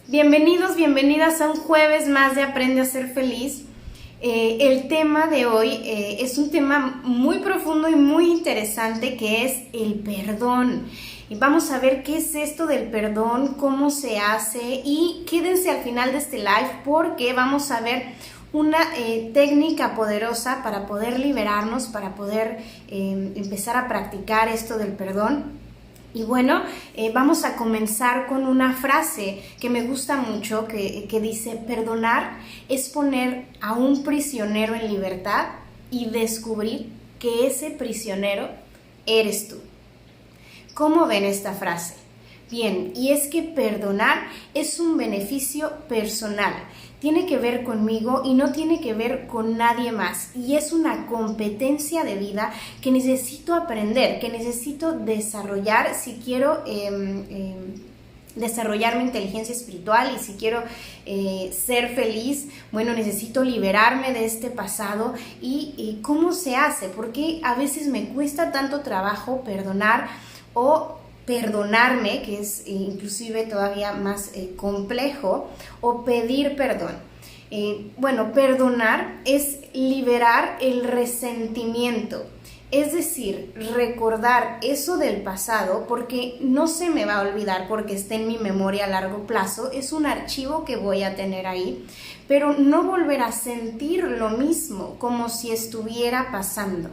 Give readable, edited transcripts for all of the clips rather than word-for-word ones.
Bienvenidos, bienvenidas a un jueves más de Aprende a Ser Feliz. El tema de hoy es un tema muy profundo y muy interesante, que es el perdón. Y vamos a ver qué es esto del perdón, cómo se hace, y quédense al final de este live porque vamos a ver una técnica poderosa para poder liberarnos, para poder empezar a practicar esto del perdón. Y bueno, vamos a comenzar con una frase que me gusta mucho, que dice: perdonar es poner a un prisionero en libertad y descubrir que ese prisionero eres tú. ¿Cómo ven esta frase? Bien, y es que perdonar es un beneficio personal. Tiene que ver conmigo y no tiene que ver con nadie más. Y es una competencia de vida que necesito aprender, que necesito desarrollar si quiero desarrollar mi inteligencia espiritual y si quiero ser feliz. Bueno, necesito liberarme de este pasado. ¿Y cómo se hace? Porque a veces me cuesta tanto trabajo perdonar o perdonarme, que es inclusive todavía más complejo, o pedir perdón. Bueno, perdonar es liberar el resentimiento, es decir, recordar eso del pasado, porque no se me va a olvidar, porque está en mi memoria a largo plazo, es un archivo que voy a tener ahí, pero no volver a sentir lo mismo como si estuviera pasando.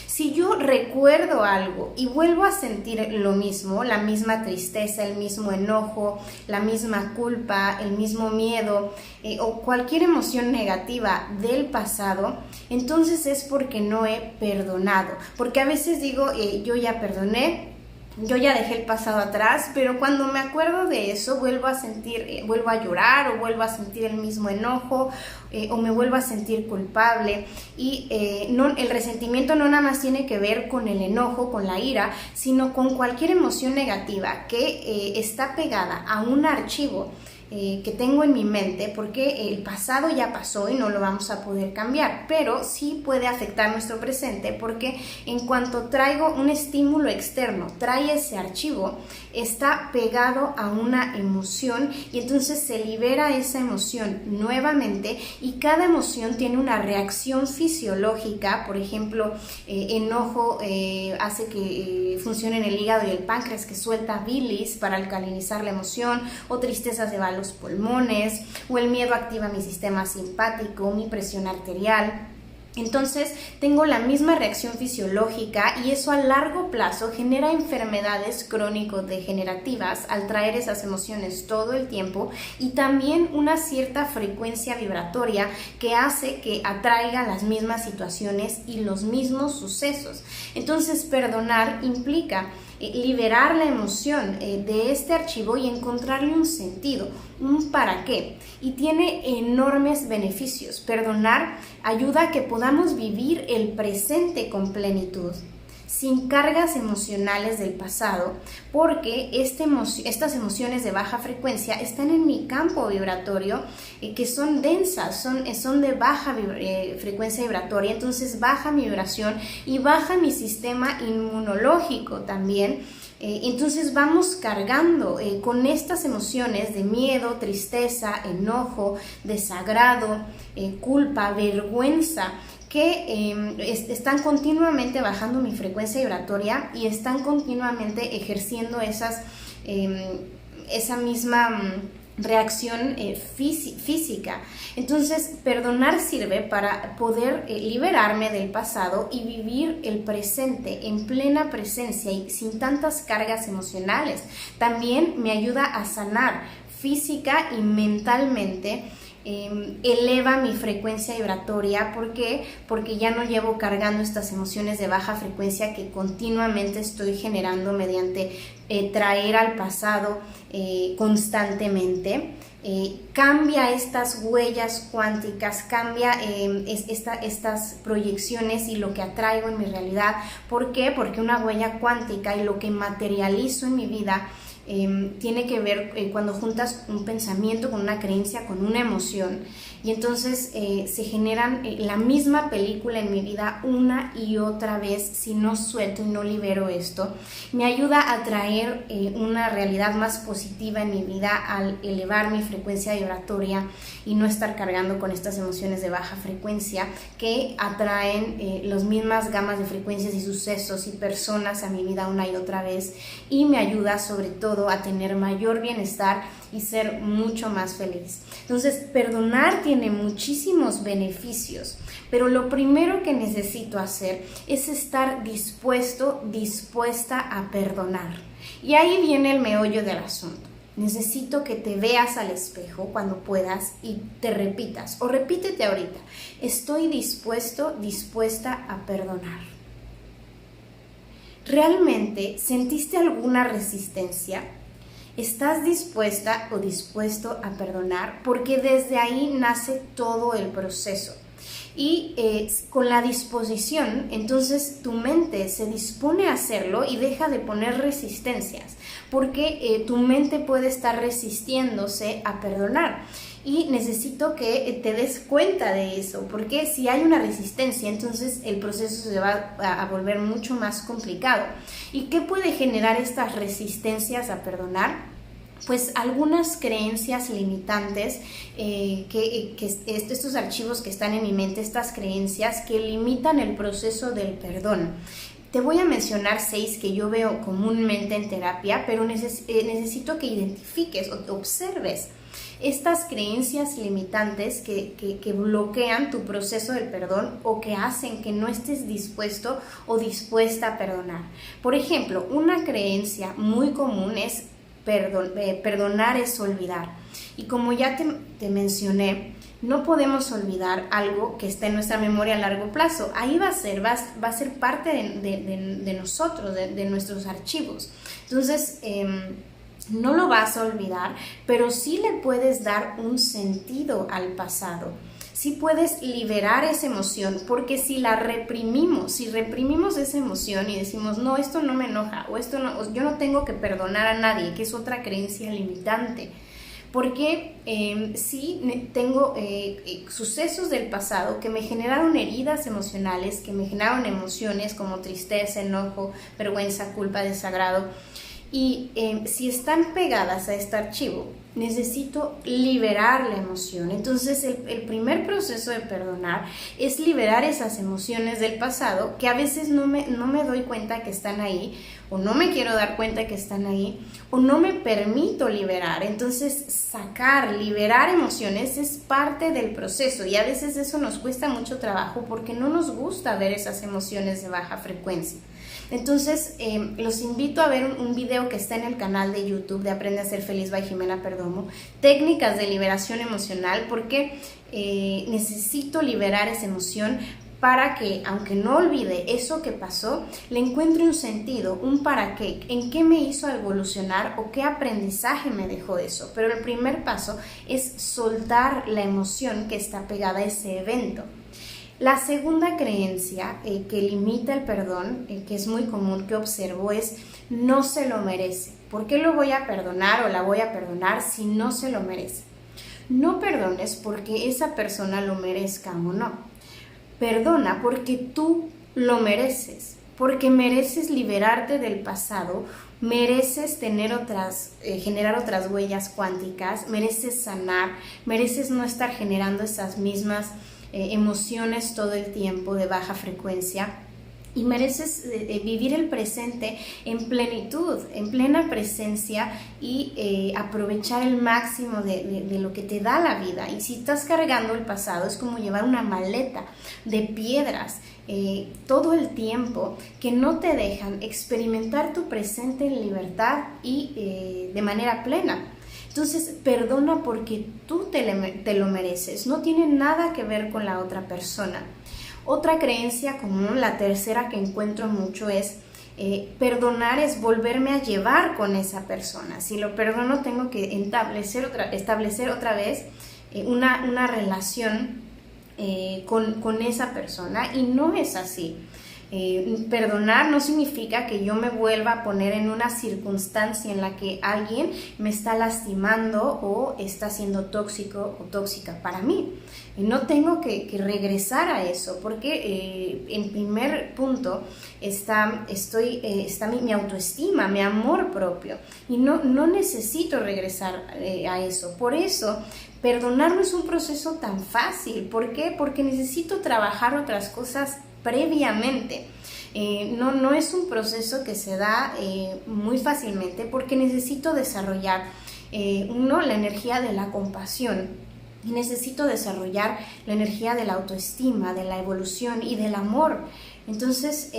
Si yo recuerdo algo y vuelvo a sentir lo mismo, la misma tristeza, el mismo enojo, la misma culpa, el mismo miedo o cualquier emoción negativa del pasado, entonces es porque no he perdonado. Porque a veces digo, yo ya perdoné, yo ya dejé el pasado atrás, pero cuando me acuerdo de eso vuelvo a sentir, vuelvo a llorar o vuelvo a sentir el mismo enojo o me vuelvo a sentir culpable. Y el resentimiento no nada más tiene que ver con el enojo, con la ira, sino con cualquier emoción negativa que está pegada a un archivo que tengo en mi mente, porque el pasado ya pasó y no lo vamos a poder cambiar, pero sí puede afectar nuestro presente, porque en cuanto traigo un estímulo externo, trae ese archivo, está pegado a una emoción y entonces se libera esa emoción nuevamente, y cada emoción tiene una reacción fisiológica. Por ejemplo, enojo hace que funcione en el hígado y el páncreas, que suelta bilis para alcalinizar la emoción, o tristeza se va a los pulmones, o el miedo activa mi sistema simpático, mi presión arterial. Entonces tengo la misma reacción fisiológica, y eso a largo plazo genera enfermedades crónico-degenerativas al traer esas emociones todo el tiempo, y también una cierta frecuencia vibratoria que hace que atraiga las mismas situaciones y los mismos sucesos. Entonces perdonar implica liberar la emoción de este archivo y encontrarle un sentido, un para qué, y tiene enormes beneficios. Perdonar ayuda a que podamos vivir el presente con plenitud, sin cargas emocionales del pasado, porque estas emociones de baja frecuencia están en mi campo vibratorio, que son densas, son de baja frecuencia vibratoria, entonces baja mi vibración y baja mi sistema inmunológico también. Entonces vamos cargando con estas emociones de miedo, tristeza, enojo, desagrado, culpa, vergüenza, que están continuamente bajando mi frecuencia vibratoria y están continuamente ejerciendo esa misma reacción física. Entonces perdonar sirve para poder liberarme del pasado y vivir el presente en plena presencia y sin tantas cargas emocionales. También me ayuda a sanar física y mentalmente. Eleva mi frecuencia vibratoria. ¿Por qué? Porque ya no llevo cargando estas emociones de baja frecuencia que continuamente estoy generando mediante traer al pasado constantemente. Cambia estas huellas cuánticas, cambia estas proyecciones y lo que atraigo en mi realidad. ¿Por qué? Porque una huella cuántica y lo que materializo en mi vida tiene que ver cuando juntas un pensamiento con una creencia, con una emoción, y entonces se generan la misma película en mi vida una y otra vez. Si no suelto y no libero esto, me ayuda a traer una realidad más positiva en mi vida al elevar mi frecuencia vibratoria y no estar cargando con estas emociones de baja frecuencia que atraen las mismas gamas de frecuencias y sucesos y personas a mi vida una y otra vez, y me ayuda sobre todo a tener mayor bienestar y ser mucho más feliz. Entonces, perdonar tiene muchísimos beneficios, pero lo primero que necesito hacer es estar dispuesta a perdonar. Y ahí viene el meollo del asunto. Necesito que te veas al espejo cuando puedas y te repitas, o repítete ahorita: estoy dispuesta a perdonar. ¿Realmente sentiste alguna resistencia? ¿Estás dispuesta o dispuesto a perdonar? Porque desde ahí nace todo el proceso. Y con la disposición, entonces tu mente se dispone a hacerlo y deja de poner resistencias, porque tu mente puede estar resistiéndose a perdonar. Y necesito que te des cuenta de eso, porque si hay una resistencia, entonces el proceso se va a volver mucho más complicado. ¿Y qué puede generar estas resistencias a perdonar? Pues algunas creencias limitantes, estos archivos que están en mi mente, estas creencias que limitan el proceso del perdón. Te voy a mencionar 6 que yo veo comúnmente en terapia, pero necesito que identifiques o observes estas creencias limitantes que bloquean tu proceso del perdón o que hacen que no estés dispuesto o dispuesta a perdonar. Por ejemplo, una creencia muy común es perdonar es olvidar. Y como ya te mencioné, no podemos olvidar algo que está en nuestra memoria a largo plazo. Ahí va a ser parte de nosotros, de nuestros archivos. Entonces, no lo vas a olvidar, pero sí le puedes dar un sentido al pasado. Sí puedes liberar esa emoción, porque si reprimimos esa emoción y decimos, no, esto no me enoja, o esto no, yo no tengo que perdonar a nadie, que es otra creencia limitante. Porque sí tengo sucesos del pasado que me generaron heridas emocionales, que me generaron emociones como tristeza, enojo, vergüenza, culpa, desagrado. Y si están pegadas a este archivo, necesito liberar la emoción. Entonces el primer proceso de perdonar es liberar esas emociones del pasado que a veces no me doy cuenta que están ahí, o no me quiero dar cuenta que están ahí, o no me permito liberar. Entonces liberar emociones es parte del proceso, y a veces eso nos cuesta mucho trabajo porque no nos gusta ver esas emociones de baja frecuencia. Entonces, los invito a ver un video que está en el canal de YouTube de Aprende a Ser Feliz by Jimena Perdomo, técnicas de liberación emocional, porque necesito liberar esa emoción para que, aunque no olvide eso que pasó, le encuentre un sentido, un para qué, en qué me hizo evolucionar o qué aprendizaje me dejó eso. Pero el primer paso es soltar la emoción que está pegada a ese evento. La segunda creencia que limita el perdón, que es muy común que observo, es no se lo merece. ¿Por qué lo voy a perdonar o la voy a perdonar si no se lo merece? No perdones porque esa persona lo merezca o no. Perdona porque tú lo mereces, porque mereces liberarte del pasado, mereces generar otras huellas cuánticas, mereces sanar, mereces no estar generando esas mismas emociones todo el tiempo de baja frecuencia, y mereces vivir el presente en plenitud, en plena presencia, y aprovechar el máximo de lo que te da la vida. Y si estás cargando el pasado, es como llevar una maleta de piedras todo el tiempo que no te dejan experimentar tu presente en libertad y de manera plena. Entonces, perdona porque tú te lo mereces, no tiene nada que ver con la otra persona. Otra creencia común, la tercera que encuentro mucho, es perdonar es volverme a llevar con esa persona. Si lo perdono, tengo que establecer otra vez una relación con esa persona, y no es así. Perdonar no significa que yo me vuelva a poner en una circunstancia en la que alguien me está lastimando o está siendo tóxico o tóxica para mí. No tengo que regresar a eso, porque en primer punto está mi autoestima, mi amor propio, y no necesito regresar a eso. Por eso, perdonar no es un proceso tan fácil. ¿Por qué? Porque necesito trabajar otras cosas previamente. No es un proceso que se da muy fácilmente, porque necesito desarrollar la energía de la compasión. Y necesito desarrollar la energía de la autoestima, de la evolución y del amor. Entonces,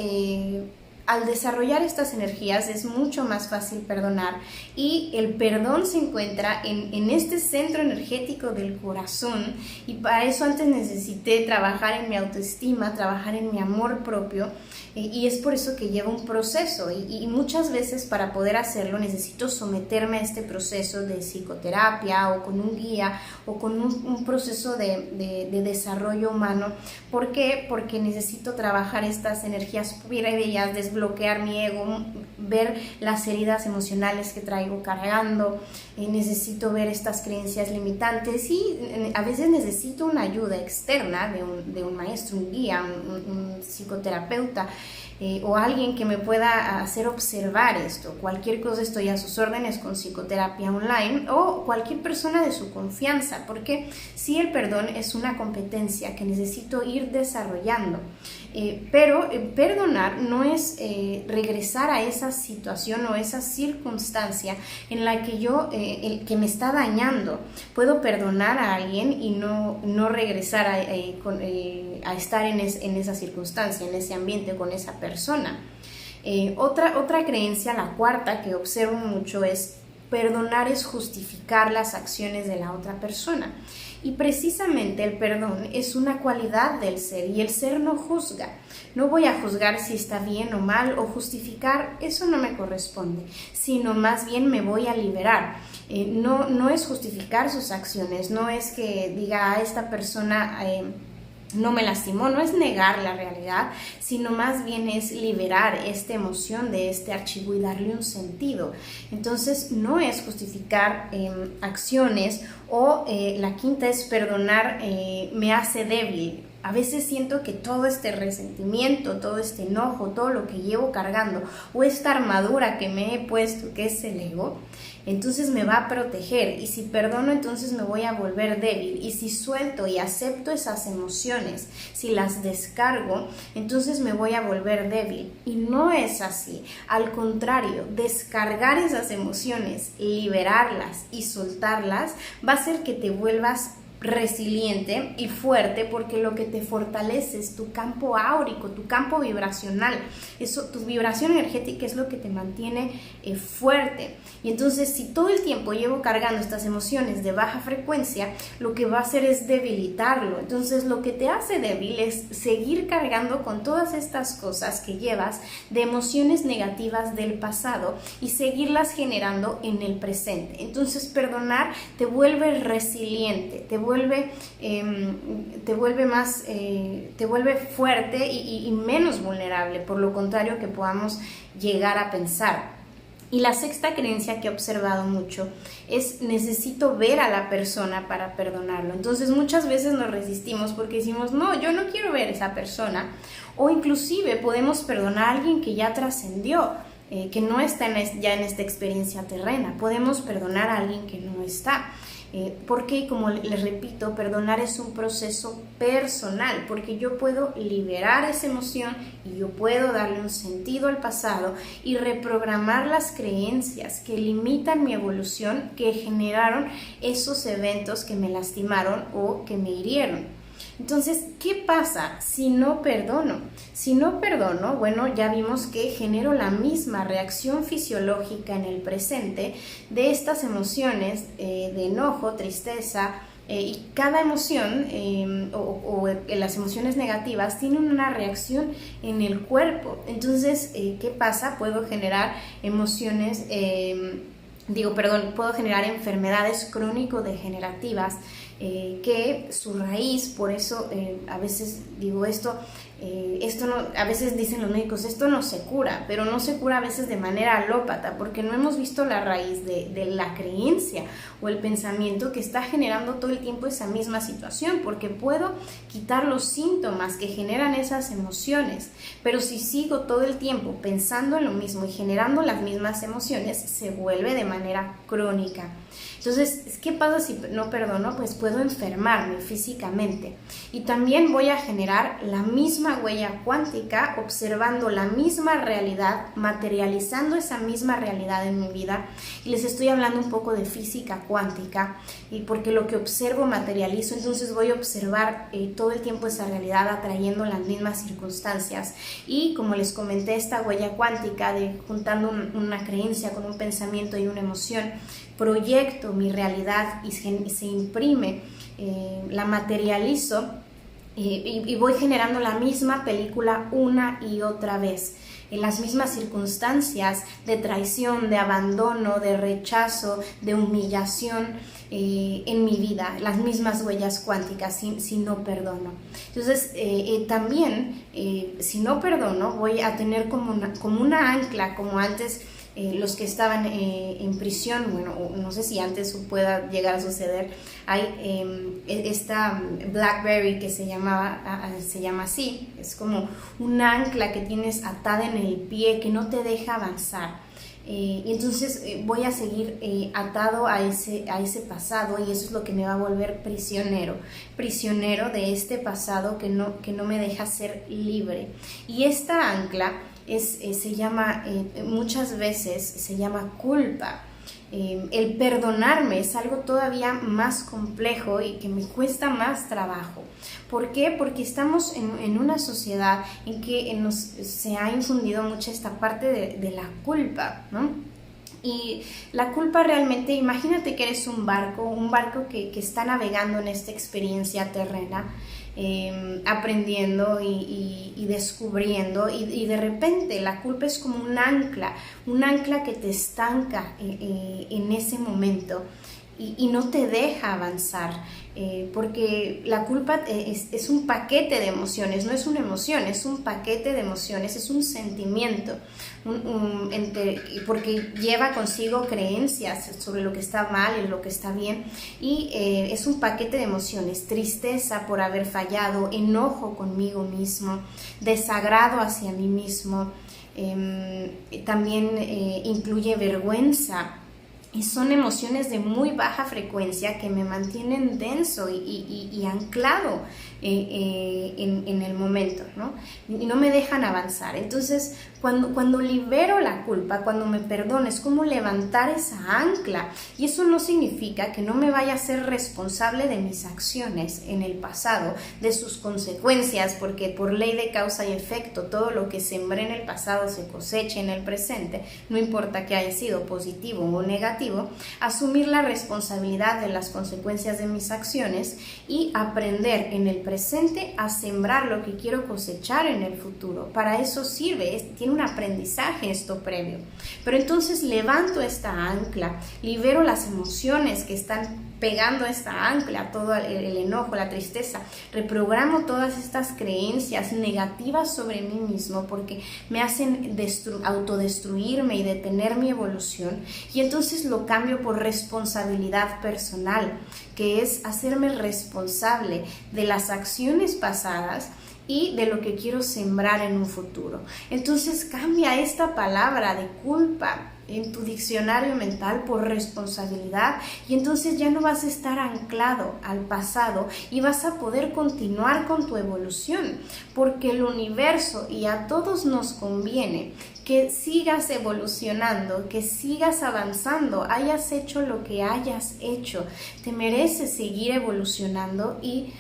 al desarrollar estas energías es mucho más fácil perdonar, y el perdón se encuentra en este centro energético del corazón, y para eso antes necesité trabajar en mi autoestima, trabajar en mi amor propio, y es por eso que lleva un proceso, y muchas veces para poder hacerlo necesito someterme a este proceso de psicoterapia o con un guía o con un proceso de desarrollo humano. ¿Por qué? Porque necesito trabajar estas energías previas, desbloquear mi ego, ver las heridas emocionales que traigo cargando, necesito ver estas creencias limitantes, y a veces necesito una ayuda externa de un maestro, un guía, un psicoterapeuta, o alguien que me pueda hacer observar esto. Cualquier cosa, estoy a sus órdenes con psicoterapia online, o cualquier persona de su confianza, porque sí, el perdón es una competencia que necesito ir desarrollando. Pero perdonar no es regresar a esa situación o esa circunstancia en la que que me está dañando. Puedo perdonar a alguien y no regresar a estar en esa circunstancia, en ese ambiente, con esa persona. Otra creencia, la cuarta, que observo mucho, es: perdonar es justificar las acciones de la otra persona. Y precisamente el perdón es una cualidad del ser, y el ser no juzga. No voy a juzgar si está bien o mal, o justificar, eso no me corresponde, sino más bien me voy a liberar. No es justificar sus acciones, no es que diga a esta persona no me lastimó, no es negar la realidad, sino más bien es liberar esta emoción de este archivo y darle un sentido. Entonces no es justificar acciones, o la quinta es: perdonar me hace débil. A veces siento que todo este resentimiento, todo este enojo, todo lo que llevo cargando, o esta armadura que me he puesto, que es el ego, entonces me va a proteger, y si perdono entonces me voy a volver débil, y si suelto y acepto esas emociones, si las descargo, entonces me voy a volver débil. Y no es así. Al contrario, descargar esas emociones, liberarlas y soltarlas va a hacer que te vuelvas resiliente y fuerte, porque lo que te fortalece es tu campo áurico, tu campo vibracional. Eso, tu vibración energética, es lo que te mantiene fuerte. Y entonces, si todo el tiempo llevo cargando estas emociones de baja frecuencia, lo que va a hacer es debilitarlo. Entonces, lo que te hace débil es seguir cargando con todas estas cosas que llevas de emociones negativas del pasado, y seguirlas generando en el presente. Entonces, perdonar te vuelve resiliente, te vuelve fuerte y menos vulnerable, por lo contrario que podamos llegar a pensar. Y la sexta creencia que he observado mucho es: necesito ver a la persona para perdonarlo. Entonces muchas veces nos resistimos porque decimos: no, yo no quiero ver a esa persona. O inclusive podemos perdonar a alguien que ya trascendió, que no está ya en esta experiencia terrena. Podemos perdonar a alguien que no está. Porque, como les repito, perdonar es un proceso personal, porque yo puedo liberar esa emoción y yo puedo darle un sentido al pasado y reprogramar las creencias que limitan mi evolución, que generaron esos eventos que me lastimaron o que me hirieron. Entonces, ¿qué pasa si no perdono? Si no perdono, bueno, ya vimos que genero la misma reacción fisiológica en el presente de estas emociones de enojo, tristeza, y cada emoción o las emociones negativas tienen una reacción en el cuerpo. Entonces, ¿qué pasa? Puedo generar puedo generar enfermedades crónico-degenerativas que su raíz, por eso a veces digo esto no, a veces dicen los médicos, esto no se cura, pero no se cura a veces de manera alópata, porque no hemos visto la raíz de la creencia o el pensamiento que está generando todo el tiempo esa misma situación, porque puedo quitar los síntomas que generan esas emociones, pero si sigo todo el tiempo pensando en lo mismo y generando las mismas emociones, se vuelve de manera crónica. Entonces, ¿qué pasa si no perdono? Pues puedo enfermarme físicamente y también voy a generar la misma huella cuántica observando la misma realidad, materializando esa misma realidad en mi vida. Y les estoy hablando un poco de física cuántica, y porque lo que observo materializo, entonces voy a observar todo el tiempo esa realidad atrayendo las mismas circunstancias. Y como les comenté, esta huella cuántica de juntando una creencia con un pensamiento y una emoción, proyecto mi realidad y se imprime, la materializo y voy generando la misma película una y otra vez, en las mismas circunstancias de traición, de abandono, de rechazo, de humillación en mi vida, las mismas huellas cuánticas si no perdono. Entonces también si no perdono voy a tener como una ancla, como antes. Los que estaban en prisión, bueno, no sé si antes pueda llegar a suceder, hay esta Blackberry que se llama así, es como un ancla que tienes atada en el pie que no te deja avanzar. Y entonces voy a seguir atado a ese pasado, y eso es lo que me va a volver prisionero de este pasado que no me deja ser libre. Y esta ancla se llama, muchas veces se llama culpa. El perdonarme es algo todavía más complejo y que me cuesta más trabajo. ¿Por qué? Porque estamos en una sociedad en que se ha infundido mucho esta parte de la culpa, ¿no? Y la culpa realmente, imagínate que eres un barco que está navegando en esta experiencia terrena, aprendiendo y descubriendo, y de repente la culpa es como un ancla que te estanca en ese momento y no te deja avanzar, porque la culpa es un paquete de emociones, no es una emoción, es un paquete de emociones, es un sentimiento, porque lleva consigo creencias sobre lo que está mal y lo que está bien, y es un paquete de emociones: tristeza por haber fallado, enojo conmigo mismo, desagrado hacia mí mismo, también incluye vergüenza. Y son emociones de muy baja frecuencia que me mantienen denso y anclado en el momento, ¿no? Y no me dejan avanzar. Entonces, cuando libero la culpa, cuando me perdono, es como levantar esa ancla. Y eso no significa que no me vaya a ser responsable de mis acciones en el pasado, de sus consecuencias, porque por ley de causa y efecto, todo lo que sembré en el pasado se cosecha en el presente, no importa que haya sido positivo o negativo. Asumir la responsabilidad de las consecuencias de mis acciones y aprender en el presente a sembrar lo que quiero cosechar en el futuro. Para eso sirve, tiene un aprendizaje esto previo. Pero entonces levanto esta ancla, libero las emociones que están pegando esta ancla, todo el enojo, la tristeza, reprogramo todas estas creencias negativas sobre mí mismo porque me hacen autodestruirme y detener mi evolución, y entonces lo cambio por responsabilidad personal, que es hacerme responsable de las acciones pasadas y de lo que quiero sembrar en un futuro. Entonces cambia esta palabra de culpa en tu diccionario mental por responsabilidad, y entonces ya no vas a estar anclado al pasado y vas a poder continuar con tu evolución, porque el universo y a todos nos conviene que sigas evolucionando, que sigas avanzando, hayas hecho lo que hayas hecho. Te mereces seguir evolucionando y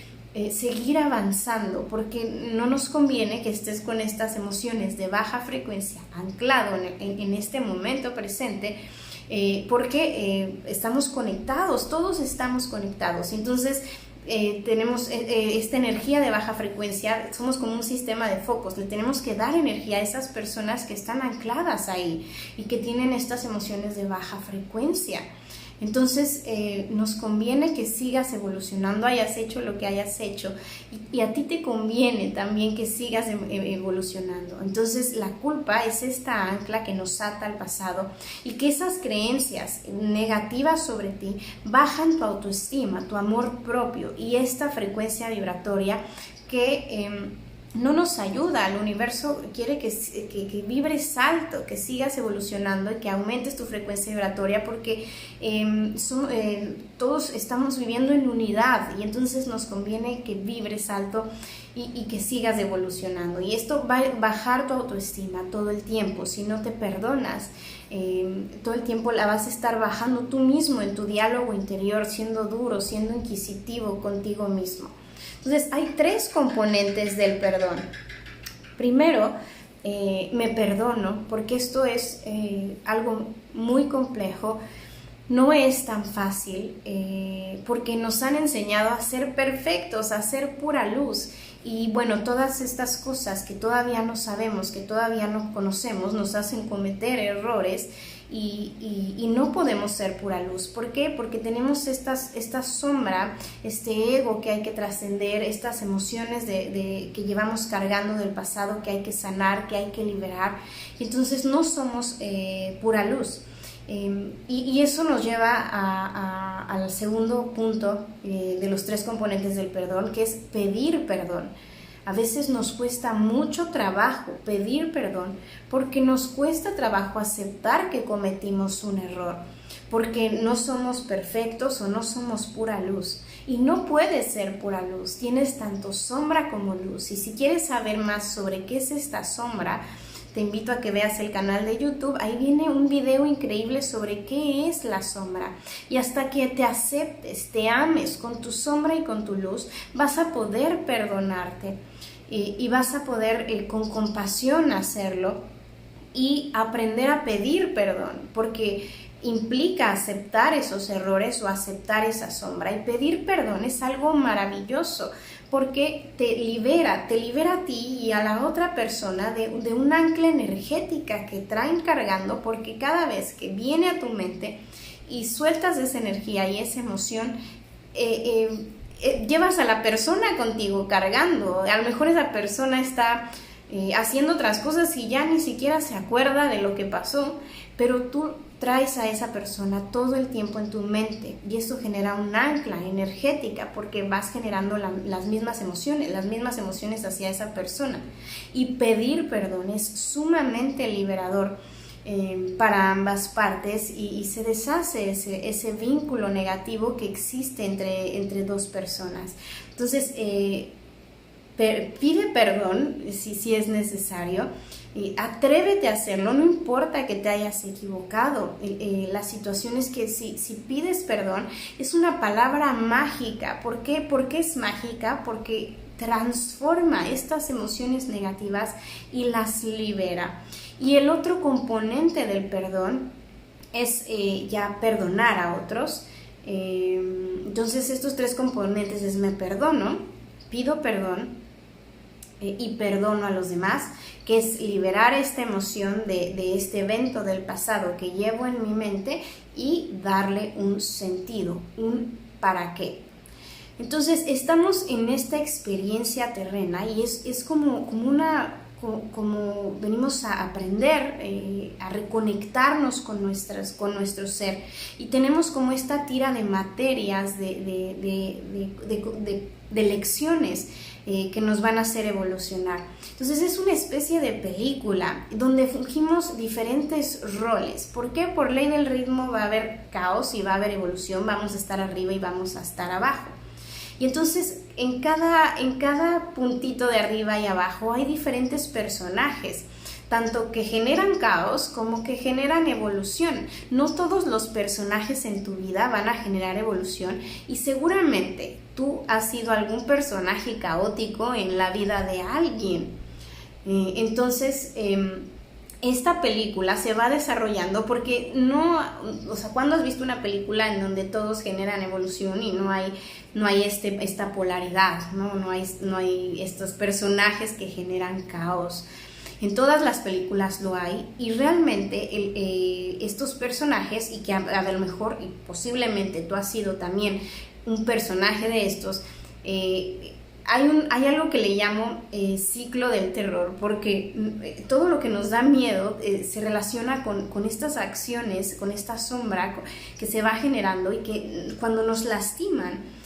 seguir avanzando, porque no nos conviene que estés con estas emociones de baja frecuencia anclado en este momento presente, porque estamos conectados, todos estamos conectados. Entonces tenemos esta energía de baja frecuencia, somos como un sistema de focos, le tenemos que dar energía a esas personas que están ancladas ahí y que tienen estas emociones de baja frecuencia. Entonces nos conviene que sigas evolucionando, hayas hecho lo que hayas hecho, y a ti te conviene también que sigas evolucionando. Entonces la culpa es esta ancla que nos ata al pasado, y que esas creencias negativas sobre ti bajan tu autoestima, tu amor propio, y esta frecuencia vibratoria que no nos ayuda. El universo quiere que vibres alto, que sigas evolucionando y que aumentes tu frecuencia vibratoria, porque todos estamos viviendo en unidad, y entonces nos conviene que vibres alto y que sigas evolucionando. Y esto va a bajar tu autoestima todo el tiempo. Si no te perdonas, todo el tiempo la vas a estar bajando tú mismo en tu diálogo interior, siendo duro, siendo inquisitivo contigo mismo. Entonces hay 3 componentes del perdón. Primero, me perdono, porque esto es algo muy complejo, no es tan fácil, porque nos han enseñado a ser perfectos, a ser pura luz. Y bueno, todas estas cosas que todavía no sabemos, que todavía no conocemos, nos hacen cometer errores, y no podemos ser pura luz. ¿Por qué? Porque tenemos esta sombra, este ego que hay que trascender, estas emociones que llevamos cargando del pasado, que hay que sanar, que hay que liberar, y entonces no somos pura luz. Y eso nos lleva al segundo punto de los 3 componentes del perdón, que es pedir perdón. A veces nos cuesta mucho trabajo pedir perdón, porque nos cuesta trabajo aceptar que cometimos un error, porque no somos perfectos o no somos pura luz. Y no puedes ser pura luz, tienes tanto sombra como luz. Y si quieres saber más sobre qué es esta sombra, te invito a que veas el canal de YouTube. Ahí viene un video increíble sobre qué es la sombra. Y hasta que te aceptes, te ames con tu sombra y con tu luz, vas a poder perdonarte. Y vas a poder con compasión hacerlo y aprender a pedir perdón, porque implica aceptar esos errores o aceptar esa sombra. Y pedir perdón es algo maravilloso, porque te libera a ti y a la otra persona de un ancla energética que traen cargando, porque cada vez que viene a tu mente y sueltas esa energía y esa emoción, llevas a la persona contigo cargando. A lo mejor esa persona está haciendo otras cosas y ya ni siquiera se acuerda de lo que pasó, pero tú traes a esa persona todo el tiempo en tu mente, y eso genera un ancla energética, porque vas generando las mismas emociones hacia esa persona. Y pedir perdón es sumamente liberador para ambas partes, y se deshace ese vínculo negativo que existe entre 2 personas. Entonces pide perdón si es necesario, atrévete a hacerlo, no importa que te hayas equivocado. La situación es que si pides perdón, es una palabra mágica. ¿Por qué? ¿Por qué es mágica? Porque transforma estas emociones negativas y las libera. Y el otro componente del perdón es ya perdonar a otros. Entonces estos 3 componentes es: me perdono, pido perdón y perdono a los demás, que es liberar esta emoción de este evento del pasado que llevo en mi mente y darle un sentido, un para qué. Entonces estamos en esta experiencia terrena, y es como venimos a aprender, a reconectarnos con nuestro ser, y tenemos como esta tira de materias, de lecciones que nos van a hacer evolucionar. Entonces es una especie de película donde fungimos diferentes roles. ¿Por qué? Por ley del ritmo va a haber caos y va a haber evolución, vamos a estar arriba y vamos a estar abajo. Y entonces en cada puntito de arriba y abajo hay diferentes personajes, tanto que generan caos como que generan evolución. No todos los personajes en tu vida van a generar evolución, y seguramente tú has sido algún personaje caótico en la vida de alguien. Entonces esta película se va desarrollando, porque ¿cuándo has visto una película en donde todos generan evolución y no hay esta polaridad, no hay estos personajes que generan caos? En todas las películas lo hay, y realmente estos personajes, y que a lo mejor y posiblemente tú has sido también un personaje de estos, hay algo que le llamo ciclo del terror, porque todo lo que nos da miedo se relaciona con estas acciones, con esta sombra que se va generando, y que cuando nos lastiman,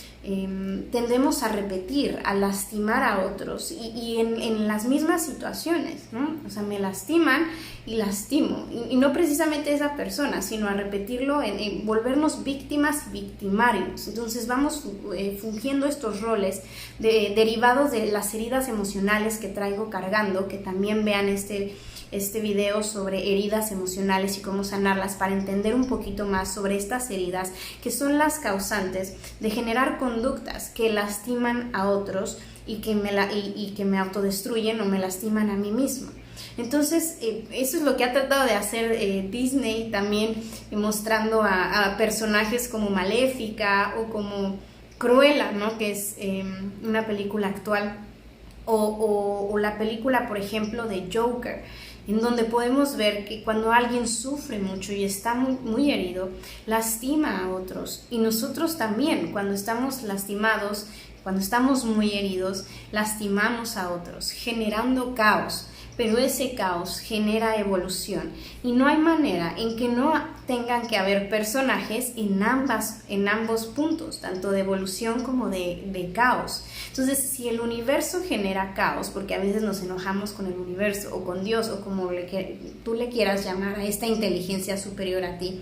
tendemos a repetir, a lastimar a otros, y en las mismas situaciones, ¿no? O sea, me lastiman y lastimo, y no precisamente esa persona, sino a repetirlo, en volvernos víctimas y victimarios. Entonces vamos fungiendo estos roles derivados de las heridas emocionales que traigo cargando, que también vean este video sobre heridas emocionales y cómo sanarlas, para entender un poquito más sobre estas heridas, que son las causantes de generar conductas que lastiman a otros y que me autodestruyen o me lastiman a mí misma. Entonces, eso es lo que ha tratado de hacer Disney también, mostrando a personajes como Maléfica o como Cruella, ¿no? Que es una película actual, o la película, por ejemplo, de Joker, en donde podemos ver que cuando alguien sufre mucho y está muy, muy herido, lastima a otros. Y nosotros también, cuando estamos lastimados, cuando estamos muy heridos, lastimamos a otros, generando caos. Pero ese caos genera evolución, y no hay manera en que no tengan que haber personajes en ambos puntos, tanto de evolución como de caos. Entonces, si el universo genera caos, porque a veces nos enojamos con el universo o con Dios, o como tú le quieras llamar a esta inteligencia superior a ti,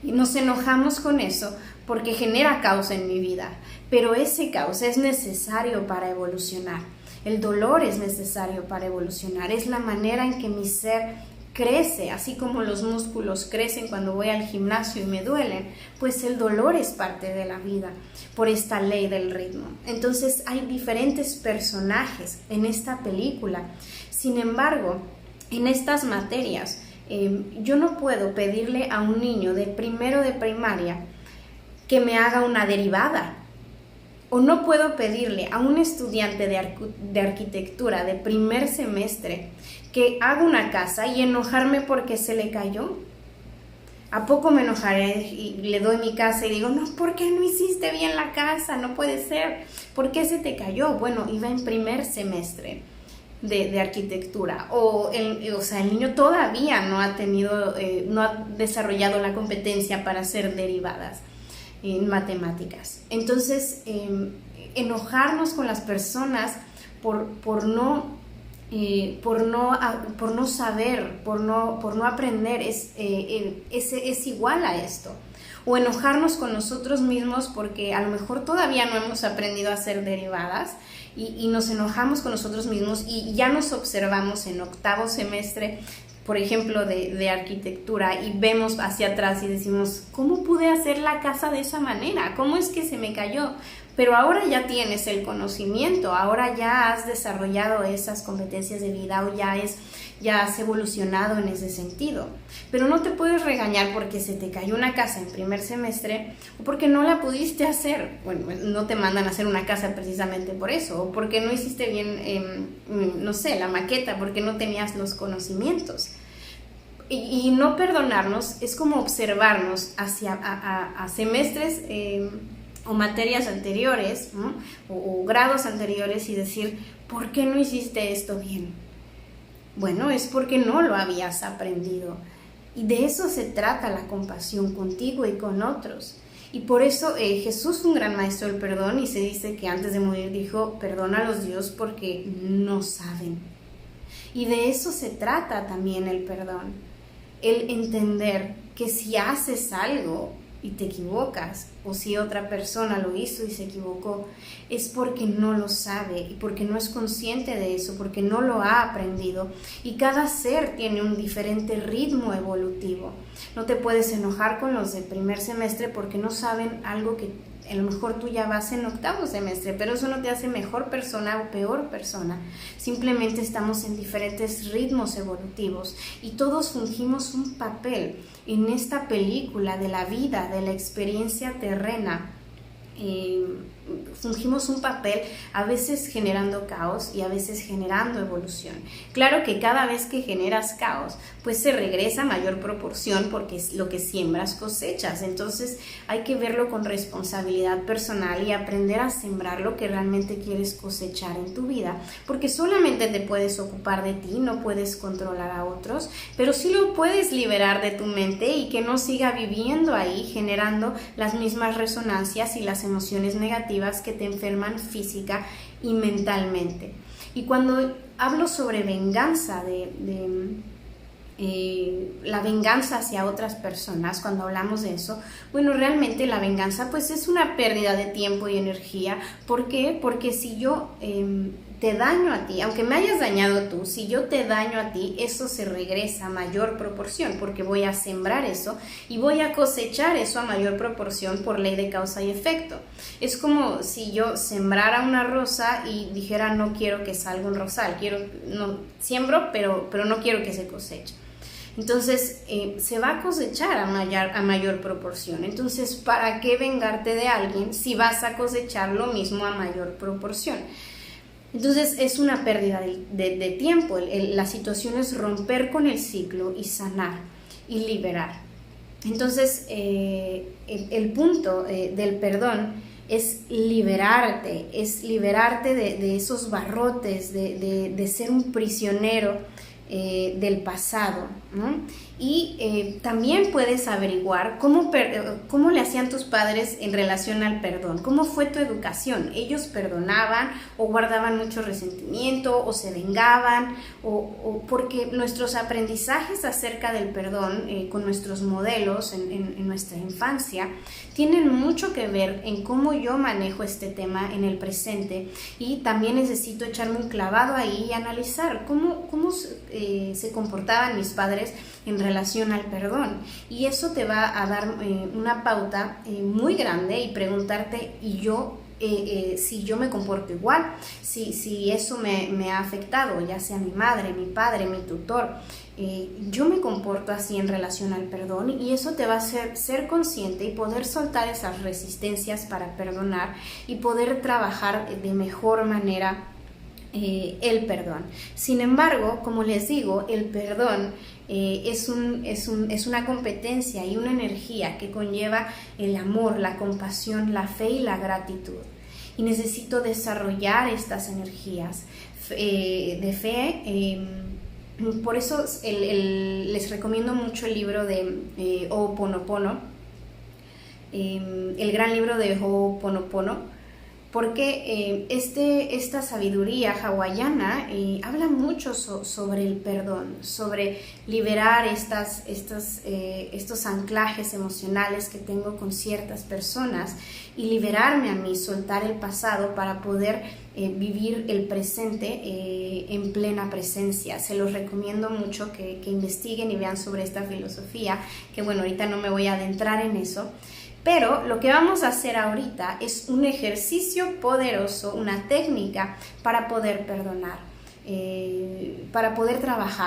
y nos enojamos con eso porque genera caos en mi vida, pero ese caos es necesario para evolucionar. El dolor es necesario para evolucionar, es la manera en que mi ser crece, así como los músculos crecen cuando voy al gimnasio y me duelen, pues el dolor es parte de la vida por esta ley del ritmo. Entonces hay diferentes personajes en esta película. Sin embargo, en estas materias, yo no puedo pedirle a un niño de primero de primaria que me haga una derivada. O no puedo pedirle a un estudiante de arquitectura de primer semestre que haga una casa y enojarme porque se le cayó. ¿A poco me enojaré y le doy mi casa y digo, no, ¿por qué no hiciste bien la casa? No puede ser. ¿Por qué se te cayó? Bueno, iba en primer semestre de arquitectura. O sea, el niño todavía no ha desarrollado la competencia para hacer derivadas en matemáticas. Entonces, enojarnos con las personas por no saber, por no aprender, es igual a esto. O enojarnos con nosotros mismos porque a lo mejor todavía no hemos aprendido a hacer derivadas, y nos enojamos con nosotros mismos, y ya nos observamos en octavo semestre, por ejemplo, de arquitectura, y vemos hacia atrás y decimos, ¿cómo pude hacer la casa de esa manera? ¿Cómo es que se me cayó? Pero ahora ya tienes el conocimiento, ahora ya has desarrollado esas competencias de vida, o ya has evolucionado en ese sentido. Pero no te puedes regañar porque se te cayó una casa en primer semestre, o porque no la pudiste hacer. Bueno, no te mandan a hacer una casa precisamente por eso, o porque no hiciste bien, no sé, la maqueta, porque no tenías los conocimientos. Y no perdonarnos es como observarnos a semestres o materias anteriores, ¿no? o grados anteriores, y decir, ¿por qué no hiciste esto bien? Bueno, es porque no lo habías aprendido. Y de eso se trata la compasión contigo y con otros. Y por eso Jesús fue un gran maestro del perdón, y se dice que antes de morir dijo, perdónalos Dios porque no saben. Y de eso se trata también el perdón. El entender que si haces algo y te equivocas, o si otra persona lo hizo y se equivocó, es porque no lo sabe, y porque no es consciente de eso, porque no lo ha aprendido. Y cada ser tiene un diferente ritmo evolutivo. No te puedes enojar con los de primer semestre porque no saben algo que a lo mejor tú ya vas en octavo semestre, pero eso no te hace mejor persona o peor persona. Simplemente estamos en diferentes ritmos evolutivos, y todos fungimos un papel en esta película de la vida, de la experiencia terrena, fungimos un papel a veces generando caos y a veces generando evolución. Claro que cada vez que generas caos, pues se regresa a mayor proporción porque es lo que siembras cosechas. Entonces hay que verlo con responsabilidad personal y aprender a sembrar lo que realmente quieres cosechar en tu vida, porque solamente te puedes ocupar de ti, no puedes controlar a otros, pero sí lo puedes liberar de tu mente y que no siga viviendo ahí generando las mismas resonancias y las emociones negativas que te enferman física y mentalmente. Y cuando hablo sobre venganza, la venganza hacia otras personas, cuando hablamos de eso, bueno, realmente la venganza pues es una pérdida de tiempo y energía. ¿Por qué? Porque si yo te daño a ti, aunque me hayas dañado tú, si yo te daño a ti, eso se regresa a mayor proporción, porque voy a sembrar eso y voy a cosechar eso a mayor proporción por ley de causa y efecto. Es como si yo sembrara una rosa y dijera no quiero que salga un rosal, siembro pero no quiero que se coseche. Entonces se va a cosechar a mayor proporción. Entonces, ¿para qué vengarte de alguien si vas a cosechar lo mismo a mayor proporción? Entonces es una pérdida de tiempo. La situación es romper con el ciclo y sanar y liberar. Entonces el punto del perdón es liberarte de esos barrotes, de ser un prisionero del pasado, ¿no? Y también puedes averiguar cómo le hacían tus padres en relación al perdón, cómo fue tu educación. Ellos perdonaban o guardaban mucho resentimiento o se vengaban, o porque nuestros aprendizajes acerca del perdón con nuestros modelos en nuestra infancia tienen mucho que ver en cómo yo manejo este tema en el presente, y también necesito echarme un clavado ahí y analizar cómo se comportaban mis padres en relación al perdón, y eso te va a dar una pauta muy grande, y preguntarte, ¿y yo? Si yo me comporto igual, si eso me ha afectado, ya sea mi madre, mi padre, mi tutor, yo me comporto así en relación al perdón, y eso te va a hacer ser consciente y poder soltar esas resistencias para perdonar y poder trabajar de mejor manera el perdón. Sin embargo, como les digo, el perdón es una competencia y una energía que conlleva el amor, la compasión, la fe y la gratitud. Y necesito desarrollar estas energías de fe. Por eso les recomiendo mucho el libro de Ho'oponopono, el gran libro de Ho'oponopono, porque esta sabiduría hawaiana habla mucho sobre el perdón, sobre liberar estos anclajes emocionales que tengo con ciertas personas y liberarme a mí, soltar el pasado para poder vivir el presente en plena presencia. Se los recomiendo mucho que investiguen y vean sobre esta filosofía, que bueno, ahorita no me voy a adentrar en eso. Pero lo que vamos a hacer ahorita es un ejercicio poderoso, una técnica para poder perdonar, para poder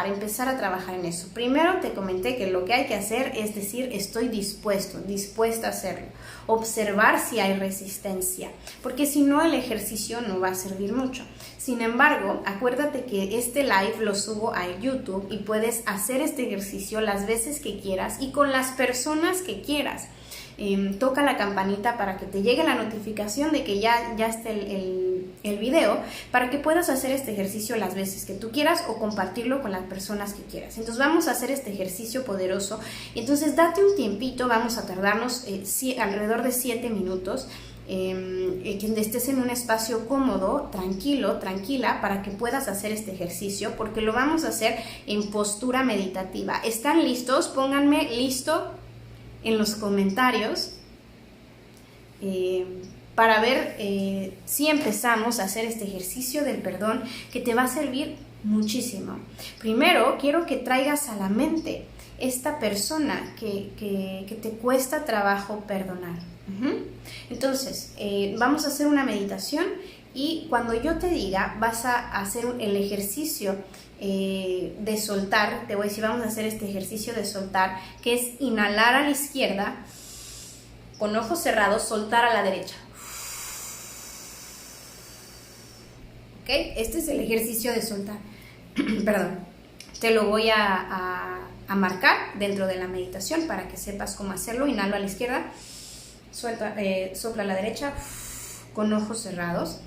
empezar a trabajar en eso. Primero te comenté que lo que hay que hacer es decir, estoy dispuesta a hacerlo. Observar si hay resistencia, porque si no el ejercicio no va a servir mucho. Sin embargo, acuérdate que este live lo subo a YouTube y puedes hacer este ejercicio las veces que quieras y con las personas que quieras. Toca la campanita para que te llegue la notificación de que ya esté el video, para que puedas hacer este ejercicio las veces que tú quieras o compartirlo con las personas que quieras. Entonces vamos a hacer este ejercicio poderoso, y entonces date un tiempito, vamos a tardarnos alrededor de 7 minutos, que estés en un espacio cómodo, tranquilo, tranquila, para que puedas hacer este ejercicio, porque lo vamos a hacer en postura meditativa. ¿Están listos? Pónganme listo en los comentarios para ver si empezamos a hacer este ejercicio del perdón, que te va a servir muchísimo. Primero, quiero que traigas a la mente esta persona que te cuesta trabajo perdonar. Entonces, vamos a hacer una meditación, y cuando yo te diga, vas a hacer el ejercicio de soltar. Te voy a decir, vamos a hacer este ejercicio de soltar, que es inhalar a la izquierda con ojos cerrados, soltar a la derecha. ¿ok? Este es el ejercicio de soltar. Perdón. Te lo voy a marcar dentro de la meditación para que sepas cómo hacerlo. Inhalo a la izquierda, sopla a la derecha con ojos cerrados.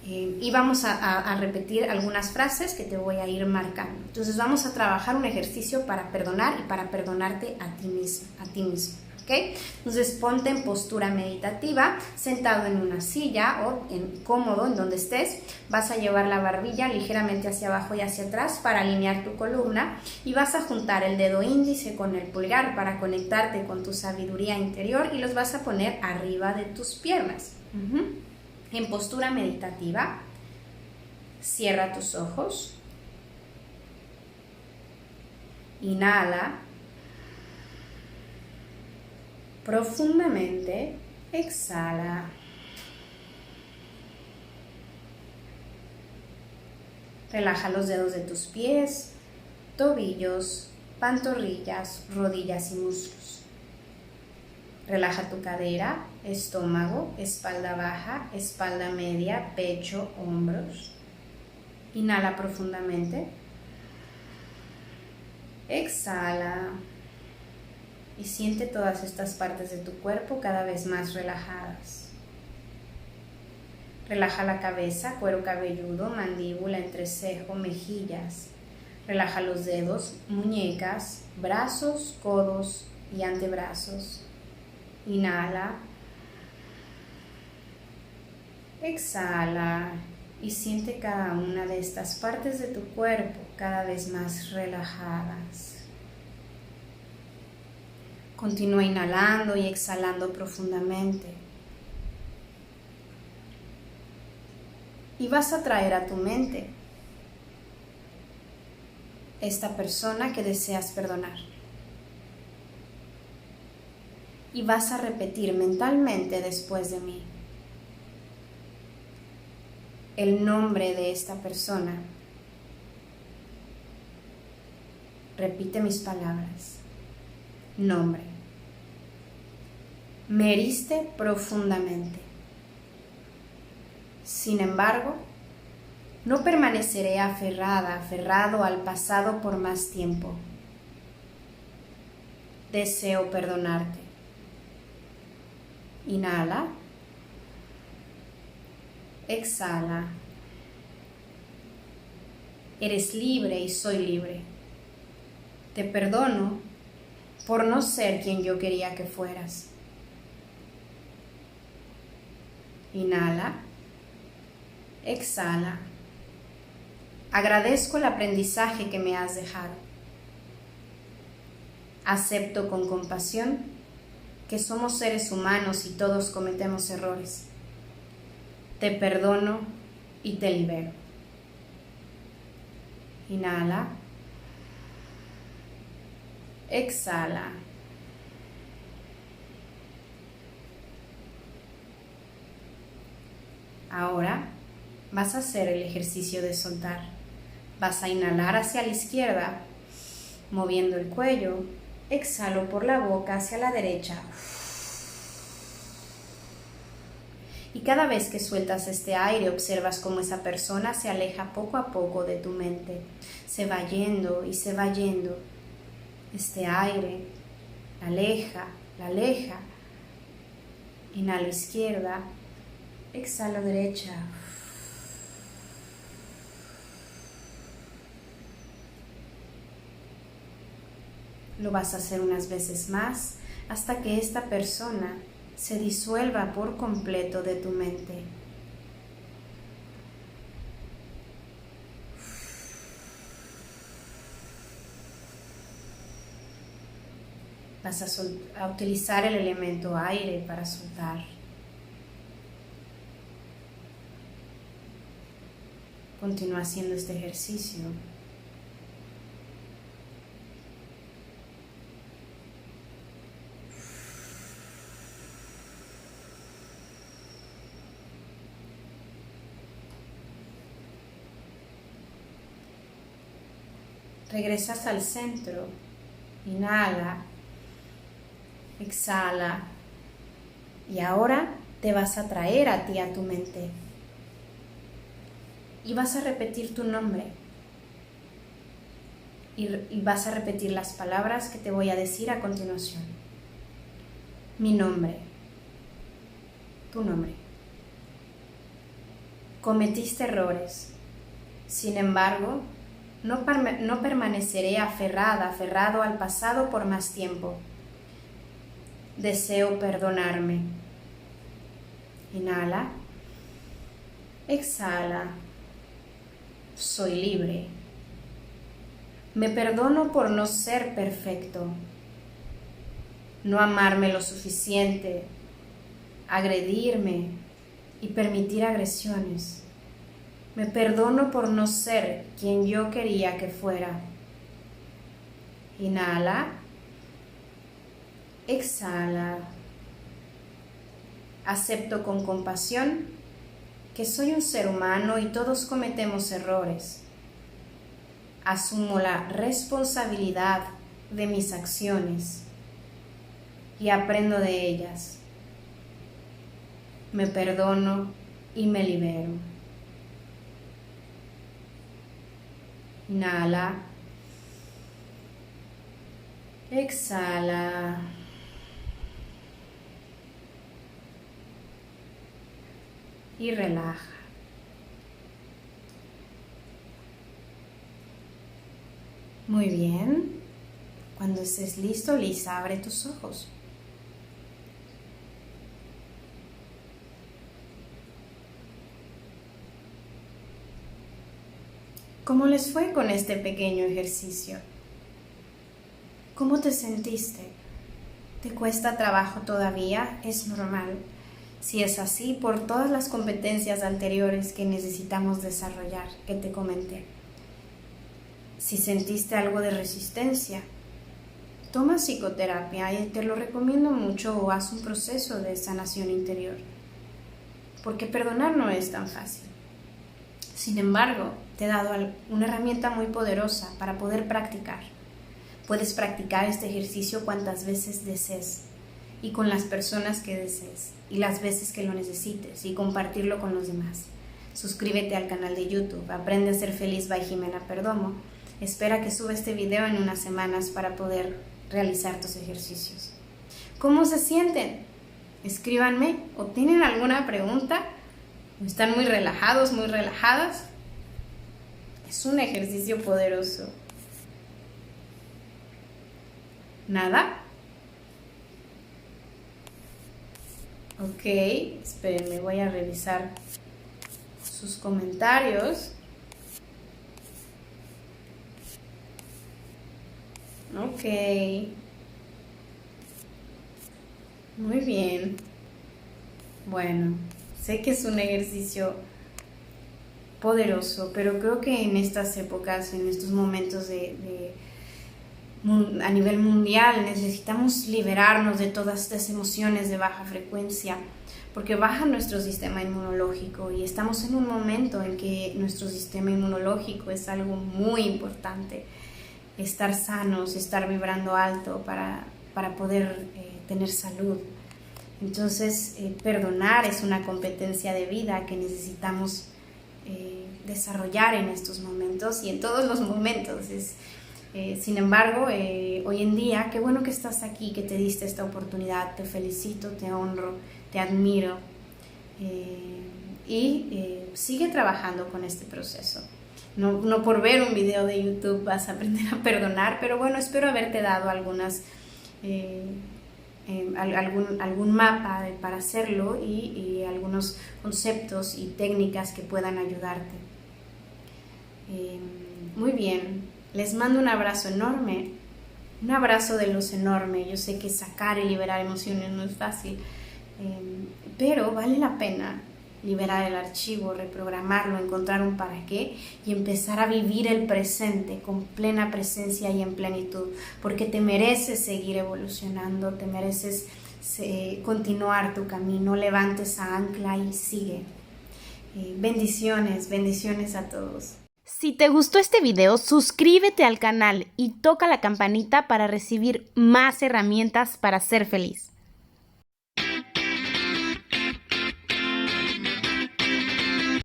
Y vamos a repetir algunas frases que te voy a ir marcando. Entonces vamos a trabajar un ejercicio para perdonar y para perdonarte a ti mismo, ¿ok? Entonces ponte en postura meditativa, sentado en una silla o cómodo en donde estés. Vas a llevar la barbilla ligeramente hacia abajo y hacia atrás para alinear tu columna y vas a juntar el dedo índice con el pulgar para conectarte con tu sabiduría interior y los vas a poner arriba de tus piernas. En postura meditativa, cierra tus ojos, inhala profundamente, exhala. Relaja los dedos de tus pies, tobillos, pantorrillas, rodillas y muslos. Relaja tu cadera, estómago, espalda baja, espalda media, pecho, hombros. Inhala profundamente. Exhala. Y siente todas estas partes de tu cuerpo cada vez más relajadas. Relaja la cabeza, cuero cabelludo, mandíbula, entrecejo, mejillas. Relaja los dedos, muñecas, brazos, codos y antebrazos. Inhala, exhala y siente cada una de estas partes de tu cuerpo cada vez más relajadas. Continúa inhalando y exhalando profundamente. Y vas a traer a tu mente esta persona que deseas perdonar. Y vas a repetir mentalmente después de mí el nombre de esta persona. Repite mis palabras. Nombre. Me heriste profundamente. Sin embargo, no permaneceré aferrado al pasado por más tiempo. Deseo perdonarte. Inhala, exhala. Eres libre y soy libre. Te perdono por no ser quien yo quería que fueras. Inhala, exhala. Agradezco el aprendizaje que me has dejado. Acepto con compasión que somos seres humanos y todos cometemos errores. Te perdono y te libero. Inhala. Exhala. Ahora vas a hacer el ejercicio de soltar. Vas a inhalar hacia la izquierda, moviendo el cuello. Exhalo por la boca hacia la derecha. Y cada vez que sueltas este aire, observas cómo esa persona se aleja poco a poco de tu mente. Se va yendo y se va yendo. Este aire la aleja, la aleja. Inhalo izquierda, exhalo derecha. Lo vas a hacer unas veces más hasta que esta persona se disuelva por completo de tu mente. Vas a utilizar el elemento aire para soltar. Continúa haciendo este ejercicio. Regresas al centro, inhala, exhala y ahora te vas a traer a ti a tu mente y vas a repetir tu nombre. Y vas a repetir las palabras que te voy a decir a continuación. Mi nombre. Tu nombre. Cometiste errores. Sin embargo, no permaneceré aferrado al pasado por más tiempo. Deseo perdonarme. Inhala. Exhala. Soy libre. Me perdono por no ser perfecto, no amarme lo suficiente, agredirme y permitir agresiones. Me perdono por no ser quien yo quería que fuera. Inhala. Exhala. Acepto con compasión que soy un ser humano y todos cometemos errores. Asumo la responsabilidad de mis acciones y aprendo de ellas. Me perdono y me libero. Inhala. Exhala. Y relaja. Muy bien. Cuando estés listo, Lisa, abre tus ojos. ¿Cómo les fue con este pequeño ejercicio? ¿Cómo te sentiste? ¿Te cuesta trabajo todavía? Es normal. Si es así, por todas las competencias anteriores que necesitamos desarrollar, que te comenté. Si sentiste algo de resistencia, toma psicoterapia y te lo recomiendo mucho, o haz un proceso de sanación interior, porque perdonar no es tan fácil. Sin embargo, te he dado una herramienta muy poderosa para poder practicar. Puedes practicar este ejercicio cuantas veces desees y con las personas que desees y las veces que lo necesites, y compartirlo con los demás. Suscríbete al canal de YouTube Aprende a ser feliz by Jimena Perdomo. Espera que suba este video en unas semanas para poder realizar tus ejercicios. ¿Cómo se sienten? Escríbanme, o tienen alguna pregunta, o están muy relajados, muy relajadas. Es un ejercicio poderoso. ¿Nada? Ok, espérenme, voy a revisar sus comentarios. Ok. Muy bien. Bueno, sé que es un ejercicio poderoso, pero creo que en estas épocas, en estos momentos a nivel mundial, necesitamos liberarnos de todas estas emociones de baja frecuencia, porque baja nuestro sistema inmunológico, y estamos en un momento en que nuestro sistema inmunológico es algo muy importante. Estar sanos, estar vibrando alto para poder tener salud. Entonces, perdonar es una competencia de vida que necesitamos desarrollar en estos momentos y en todos los momentos. Sin embargo, hoy en día, qué bueno que estás aquí, que te diste esta oportunidad. Te felicito, te honro, te admiro, y sigue trabajando con este proceso. No por ver un video de YouTube vas a aprender a perdonar, pero bueno, espero haberte dado algún mapa para hacerlo, y algunos conceptos y técnicas que puedan ayudarte. Muy bien, les mando un abrazo enorme, un abrazo de luz enorme. Yo sé que sacar y liberar emociones no es fácil, pero vale la pena liberar el archivo, reprogramarlo, encontrar un para qué y empezar a vivir el presente con plena presencia y en plenitud, porque te mereces seguir evolucionando, te mereces continuar tu camino. Levanta esa ancla y sigue. Bendiciones, bendiciones a todos. Si te gustó este video, suscríbete al canal y toca la campanita para recibir más herramientas para ser feliz.